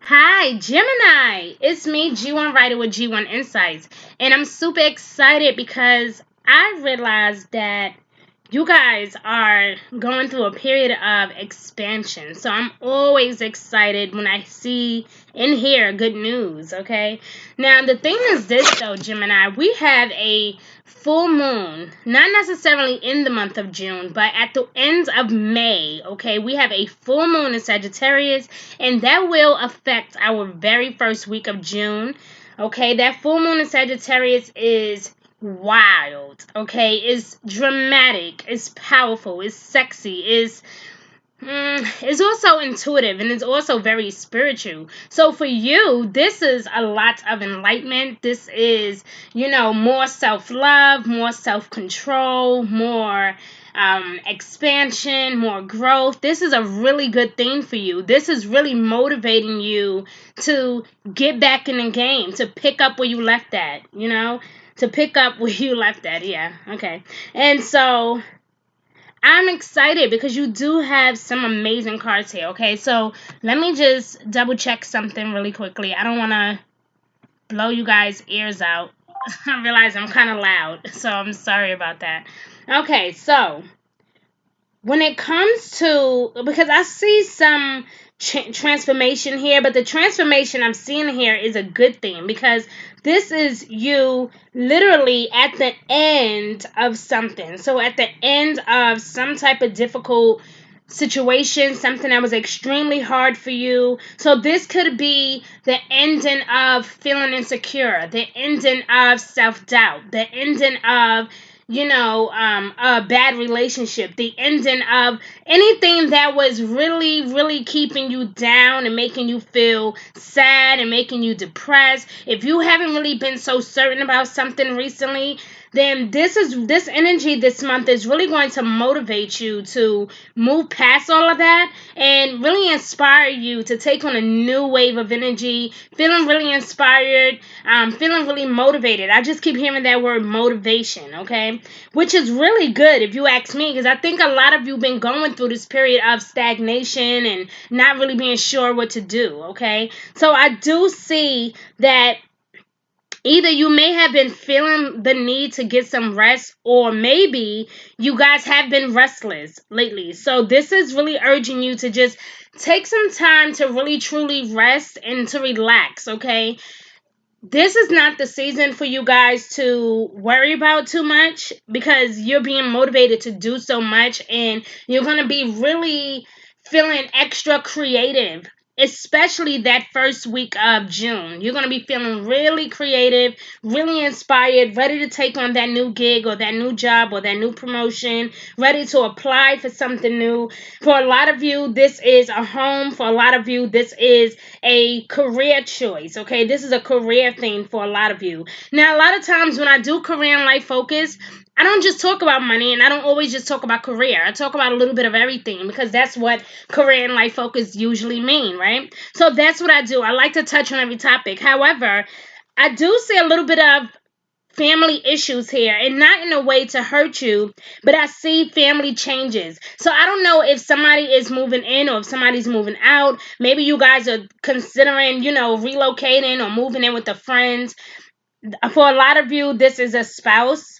Hi, Gemini. It's me, G1 Writer with G1 Insights. And I'm super excited because I realized that you guys are going through a period of expansion. So I'm always excited when I see and hear good news, okay? Now, the thing is this, though, Gemini, we have a full moon, not necessarily in the month of June, but at the end of May, okay? We have a full moon in Sagittarius, and that will affect our very first week of June, okay? That full moon in Sagittarius is wild, okay? It's dramatic, it's powerful, it's sexy, it's also intuitive, and it's also very spiritual. So for you, this is a lot of enlightenment. This is, more self-love, more self-control, more expansion, more growth. This is a really good thing for you. This is really motivating you to get back in the game, to pick up where you left at, to pick up where you left at. Yeah, okay. And so I'm excited because you do have some amazing cards here, okay? So let me just double check something really quickly. I don't want to blow you guys' ears out. I realize I'm kind of loud, so I'm sorry about that. Okay, so when it comes to, because I see some transformation here, but the transformation I'm seeing here is a good thing because this is you literally at the end of something. So at the end of some type of difficult situation, something that was extremely hard for you. So this could be the ending of feeling insecure, the ending of self-doubt, the ending of a bad relationship, the ending of anything that was really, really keeping you down and making you feel sad and making you depressed. If you haven't really been so certain about something recently, then this energy this month is really going to motivate you to move past all of that and really inspire you to take on a new wave of energy, feeling really inspired, feeling really motivated. I just keep hearing that word motivation, okay? Which is really good if you ask me, because I think a lot of you been going through this period of stagnation and not really being sure what to do, okay? So I do see that either you may have been feeling the need to get some rest, or maybe you guys have been restless lately. So this is really urging you to just take some time to really truly rest and to relax, okay? This is not the season for you guys to worry about too much because you're being motivated to do so much, and you're going to be really feeling extra creative, especially that first week of June. You're going to be feeling really creative, really inspired, ready to take on that new gig or that new job or that new promotion, ready to apply for something new. For a lot of you, this is a home. For a lot of you, this is a career choice, okay? This is a career thing for a lot of you. Now, a lot of times when I do career and life focus, I don't just talk about money, and I don't always just talk about career. I talk about a little bit of everything because that's what career and life focus usually mean, right? So that's what I do. I like to touch on every topic. However, I do see a little bit of family issues here, and not in a way to hurt you, but I see family changes. So I don't know if somebody is moving in or if somebody's moving out. Maybe you guys are considering, relocating or moving in with a friend. For a lot of you, this is a spouse,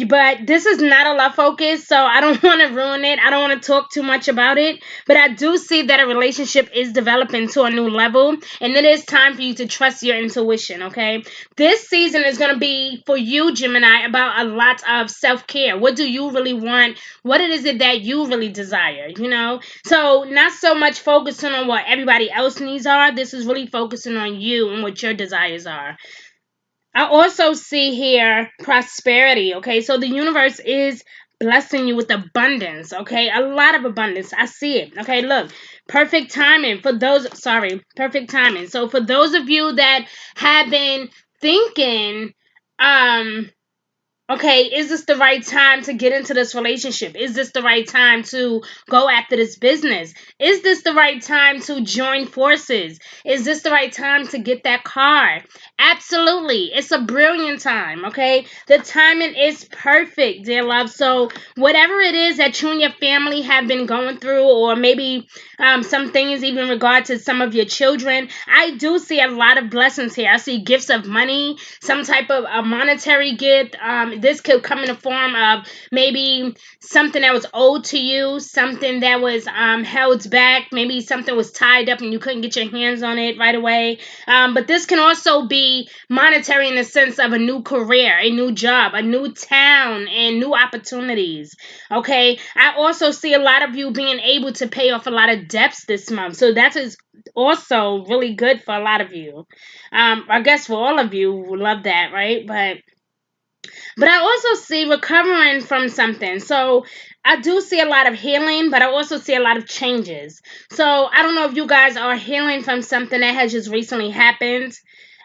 but this is not a love focus, so I don't want to ruin it. I don't want to talk too much about it, but I do see that a relationship is developing to a new level, and it is time for you to trust your intuition, okay? This season is going to be, for you, Gemini, about a lot of self-care. What do you really want? What is it that you really desire, So not so much focusing on what everybody else needs are. This is really focusing on you and what your desires are. I also see here prosperity, okay? So the universe is blessing you with abundance, okay? A lot of abundance. I see it, okay? Look, perfect timing for those, perfect timing. So for those of you that have been thinking, okay, is this the right time to get into this relationship? Is this the right time to go after this business? Is this the right time to join forces? Is this the right time to get that car? Absolutely. It's a brilliant time, okay? The timing is perfect, dear love. So, whatever it is that you and your family have been going through, or maybe some things even in regard to some of your children, I do see a lot of blessings here. I see gifts of money, some type of a monetary gift. This could come in the form of maybe something that was owed to you, something that was held back, maybe something was tied up and you couldn't get your hands on it right away. But this can also be monetary in the sense of a new career, a new job, a new town, and new opportunities. Okay. I also see a lot of you being able to pay off a lot of debts this month. So that is also really good for a lot of you. I guess for all of you who love that, right? But I also see recovering from something. So I do see a lot of healing, but I also see a lot of changes. So I don't know if you guys are healing from something that has just recently happened.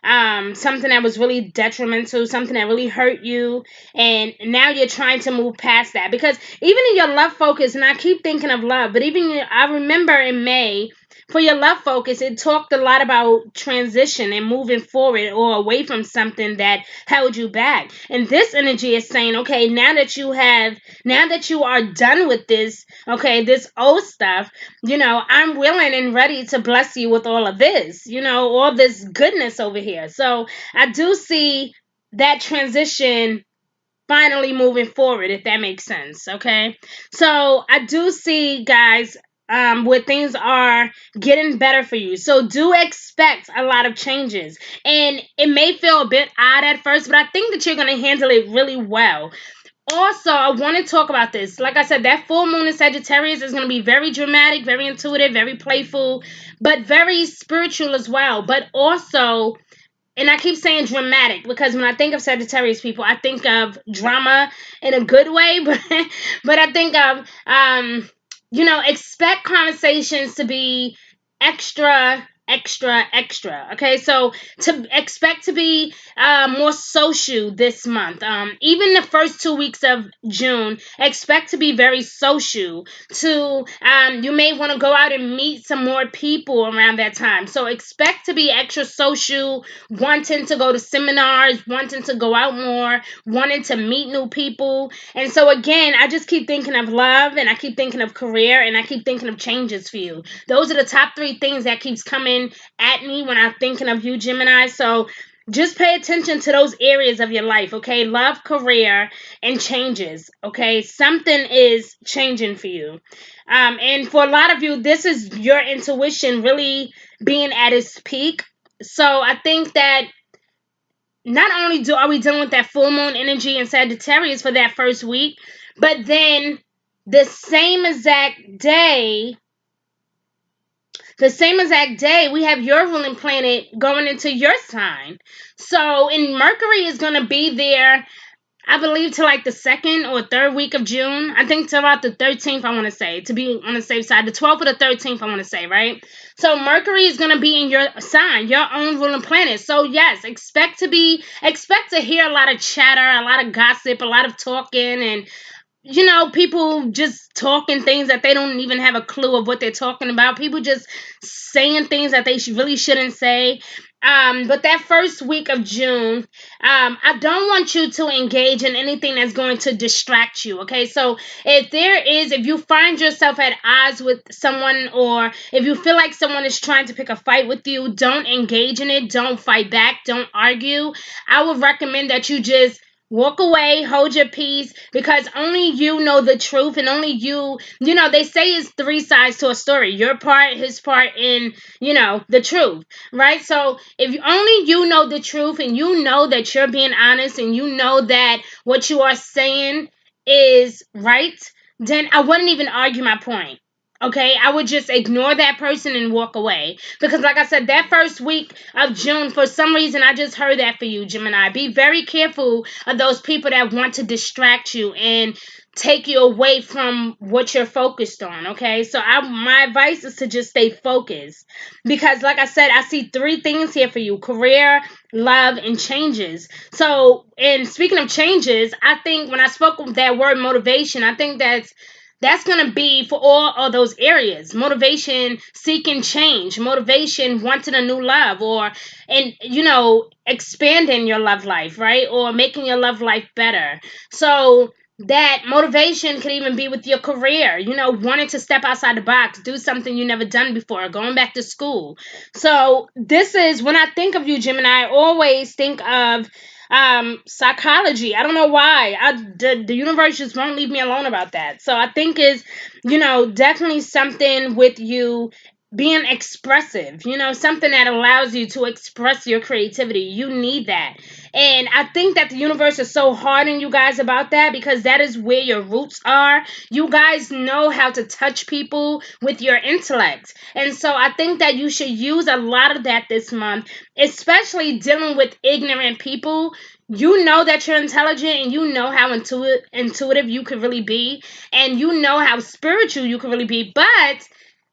Something that was really detrimental, something that really hurt you, and now you're trying to move past that. Because even in your love focus, and I keep thinking of love, but I remember in May, for your love focus, it talked a lot about transition and moving forward or away from something that held you back. And this energy is saying, okay, now that you are done with this, okay, this old stuff, I'm willing and ready to bless you with all of this, all this goodness over here. So I do see that transition finally moving forward, if that makes sense. Okay. So I do see, guys, where things are getting better for you. So do expect a lot of changes. And it may feel a bit odd at first, but I think that you're going to handle it really well. Also, I want to talk about this. Like I said, that full moon in Sagittarius is going to be very dramatic, very intuitive, very playful, but very spiritual as well. But also, and I keep saying dramatic because when I think of Sagittarius people, I think of drama in a good way, but I think of expect conversations to be extra, extra, extra. Okay, so to expect to be more social this month. Even the first 2 weeks of June, expect to be very social. You may want to go out and meet some more people around that time. So expect to be extra social, wanting to go to seminars, wanting to go out more, wanting to meet new people. And so again, I just keep thinking of love, and I keep thinking of career, and I keep thinking of changes for you. Those are the top 3 things that keeps coming at me when I'm thinking of you, Gemini. So just pay attention to those areas of your life, okay? Love, career, and changes, okay? Something is changing for you. And for a lot of you, this is your intuition really being at its peak. So I think that not only are we dealing with that full moon energy in Sagittarius for that first week, but then the same exact day, we have your ruling planet going into your sign. So, and Mercury is going to be there, I believe, to like the 2nd or 3rd week of June. I think to about the 13th, I want to say, to be on the safe side. The 12th or the 13th, I want to say, right? So Mercury is going to be in your sign, your own ruling planet. So yes, expect to hear a lot of chatter, a lot of gossip, a lot of talking, and people just talking things that they don't even have a clue of what they're talking about. People just saying things that they really shouldn't say. But that first week of June, I don't want you to engage in anything that's going to distract you, okay? So if you find yourself at odds with someone, or if you feel like someone is trying to pick a fight with you, don't engage in it. Don't fight back. Don't argue. I would recommend that you just walk away, hold your peace, because only you know the truth, and only they say it's 3 sides to a story: your part, his part, and the truth, right? So if only you know the truth, and you know that you're being honest, and you know that what you are saying is right, then I wouldn't even argue my point. Okay, I would just ignore that person and walk away. Because like I said, that first week of June, for some reason, I just heard that for you, Gemini. Be very careful of those people that want to distract you and take you away from what you're focused on, okay? So my advice is to just stay focused. Because like I said, I see 3 things here for you: career, love, and changes. So, and speaking of changes, I think when I spoke of that word motivation, I think that's that's going to be for all of those areas. Motivation, seeking change, motivation, wanting a new love, or, and, expanding your love life, right? Or making your love life better. So, that motivation could even be with your career, wanting to step outside the box, do something you never done before, going back to school. So this is, when I think of you, Gemini, I always think of psychology. I don't know why. The universe just won't leave me alone about that. So I think is, definitely something with you being expressive, something that allows you to express your creativity. You need that. And I think that the universe is so hard on you guys about that, because that is where your roots are. You guys know how to touch people with your intellect. And so I think that you should use a lot of that this month, especially dealing with ignorant people. You know that you're intelligent, and you know how intuitive you could really be, and you know how spiritual you could really be. But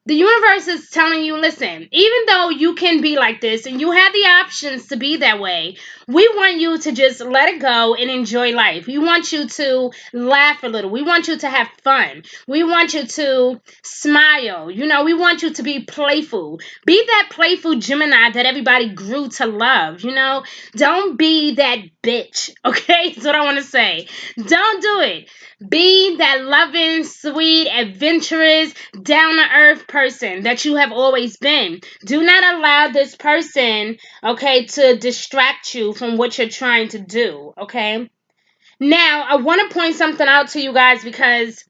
the universe is telling you, listen, even though you can be like this and you have the options to be that way, we want you to just let it go and enjoy life. We want you to laugh a little. We want you to have fun. We want you to smile. We want you to be playful. Be that playful Gemini that everybody grew to love. Don't be that bitch. Okay? That's what I want to say. Don't do it. Be that loving, sweet, adventurous, down to earth person that you have always been. Do not allow this person, okay, to distract you from what you're trying to do, okay? Now, I want to point something out to you guys, because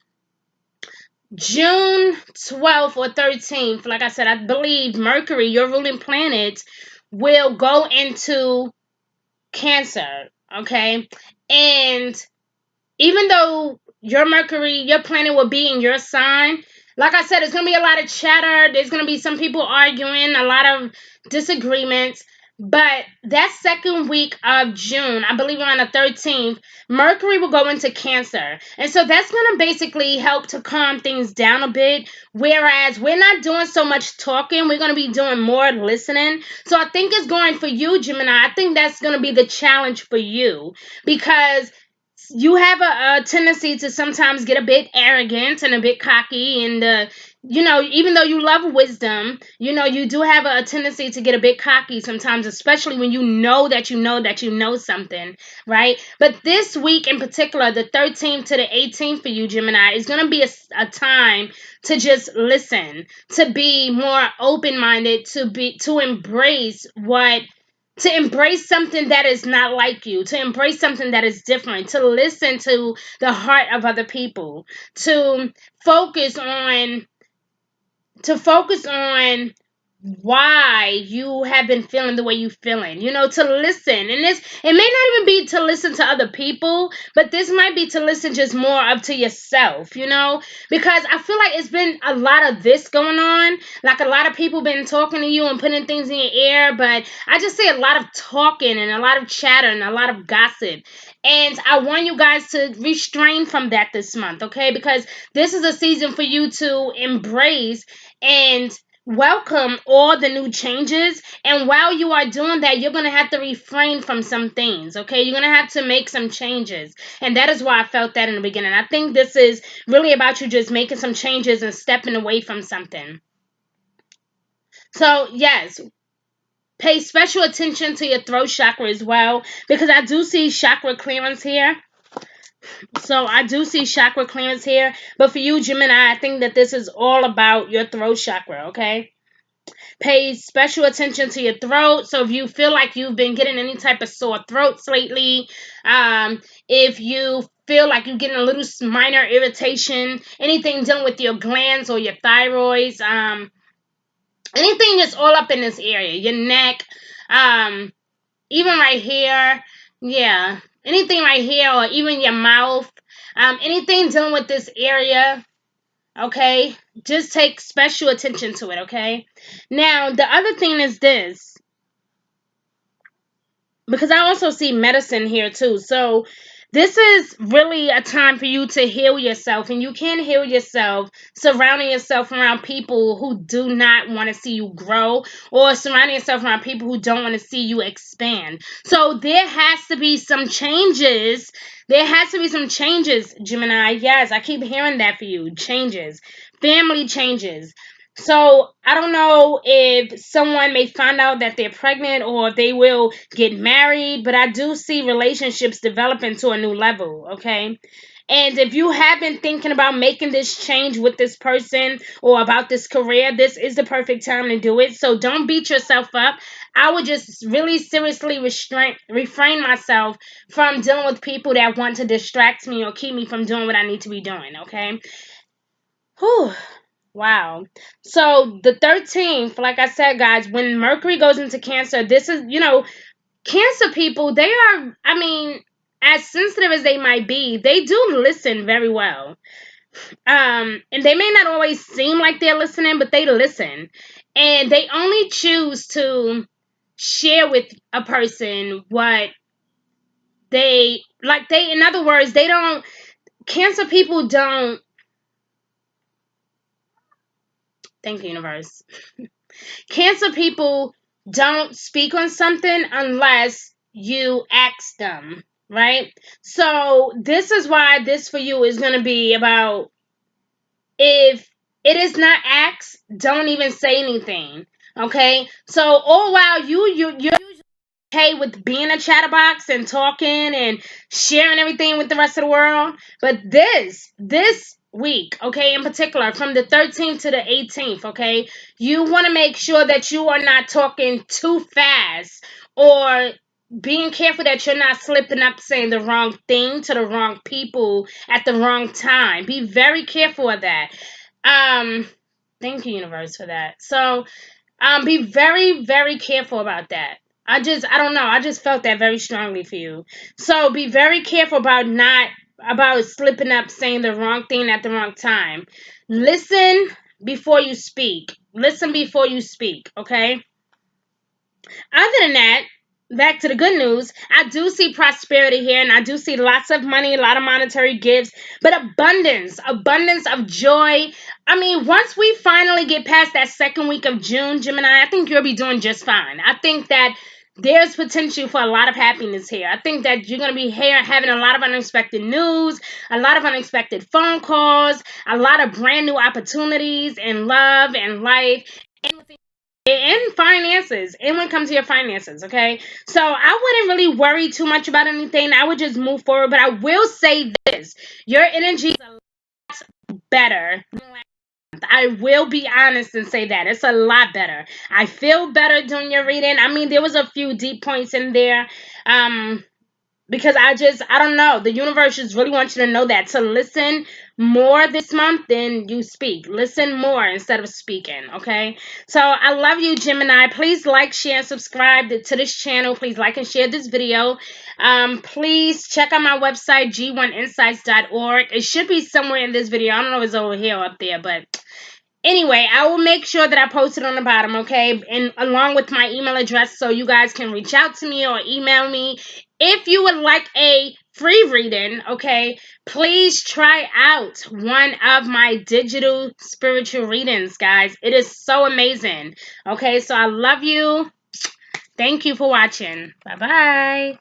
June 12th or 13th, like I said, I believe Mercury, your ruling planet, will go into Cancer, okay? And even though your Mercury, your planet will be in your sign, like I said, it's going to be a lot of chatter. There's going to be some people arguing, a lot of disagreements. But that second week of June, I believe around the 13th, Mercury will go into Cancer. And so that's going to basically help to calm things down a bit. Whereas we're not doing so much talking, we're going to be doing more listening. So I think it's going for you, Gemini. I think that's going to be the challenge for you, because you have a tendency to sometimes get a bit arrogant and a bit cocky, and even though you love wisdom, you do have a tendency to get a bit cocky sometimes, especially when you know that you know that you know something, right? But this week in particular, the 13th to the 18th for you, Gemini, is going to be a time to just listen, to be more open-minded, to embrace something that is not like you, to embrace something that is different, to listen to the heart of other people, to focus on why you have been feeling the way you're feeling, to listen. And it may not even be to listen to other people, but this might be to listen just more up to yourself, because I feel like it's been a lot of this going on. Like, a lot of people been talking to you and putting things in your ear, but I just see a lot of talking and a lot of chatter and a lot of gossip. And I want you guys to restrain from that this month, okay? Because this is a season for you to embrace and welcome all the new changes. And while you are doing that, you're going to have to refrain from some things, okay? You're going to have to make some changes. And that is why I felt that in the beginning. I think this is really about you just making some changes and stepping away from something. So, yes, pay special attention to your throat chakra as well, because I do see chakra clearance here. So I do see chakra clearance here. But for you, Gemini, I think that this is all about your throat chakra, okay? Pay special attention to your throat. So if you feel like you've been getting any type of sore throats lately, if you feel like you're getting a little minor irritation, anything dealing with your glands or your thyroids, anything that's all up in this area, your neck, even right here, yeah, anything right here, or even your mouth, anything dealing with this area, okay, just take special attention to it, okay? Now, the other thing is this, because I also see medicine here too. So This is really a time for you to heal yourself, and you can't heal yourself surrounding yourself around people who do not want to see you grow, or surrounding yourself around people who don't want to see you expand. So there has to be some changes. There has to be some changes, Gemini. Yes, I keep hearing that for you. Changes. Family changes. So I don't know if someone may find out that they're pregnant or if they will get married, but I do see relationships developing to a new level, okay? And if you have been thinking about making this change with this person or about this career, this is the perfect time to do it. So don't beat yourself up. I would just really seriously refrain myself from dealing with people that want to distract me or keep me from doing what I need to be doing, okay? Whew. Wow. So the 13th, like I said, guys, when Mercury goes into Cancer, this is, Cancer people, they are, I mean, as sensitive as they might be, they do listen very well. And they may not always seem like they're listening, but they listen. And they only choose to share with a person what in other words, they don't, Cancer people don't, thank you, universe. Cancer people don't speak on something unless you ask them, right? So this is why this for you is going to be about, if it is not asked, don't even say anything. Okay? So all while you're usually okay with being a chatterbox and talking and sharing everything with the rest of the world, but this week, okay, in particular from the 13th to the 18th, okay, you want to make sure that you are not talking too fast, or being careful that you're not slipping up saying the wrong thing to the wrong people at the wrong time. Be very careful of that. um Thank you, universe, for that. So be very, very careful about that. I don't know. I just felt that very strongly for you. So be very careful about not, about slipping up saying the wrong thing at the wrong time. Listen before you speak. Listen before you speak, okay? Other than that, back to the good news, I do see prosperity here, and I do see lots of money, a lot of monetary gifts, but abundance of joy. I mean, once we finally get past that second week of June, Gemini, I think you'll be doing just fine. I think that there's potential for a lot of happiness here. I think that you're going to be here having a lot of unexpected news, a lot of unexpected phone calls, a lot of brand new opportunities in love and life, and finances, and when it comes to your finances, okay? So I wouldn't really worry too much about anything. I would just move forward. But I will say this: your energy is a lot better than last month. I will be honest and say that it's a lot better. I feel better doing your reading. I mean, there was a few deep points in there. Because I don't know. The universe just really wants you to know that. To listen more this month than you speak. Listen more instead of speaking, okay? So I love you, Gemini. Please like, share, and subscribe to this channel. Please like and share this video. Please check out my website, g1insights.org. It should be somewhere in this video. I don't know if it's over here or up there, but anyway, I will make sure that I post it on the bottom, okay? And along with my email address, so you guys can reach out to me or email me. If you would like a free reading, okay, please try out one of my digital spiritual readings, guys. It is so amazing. Okay, so I love you. Thank you for watching. Bye-bye.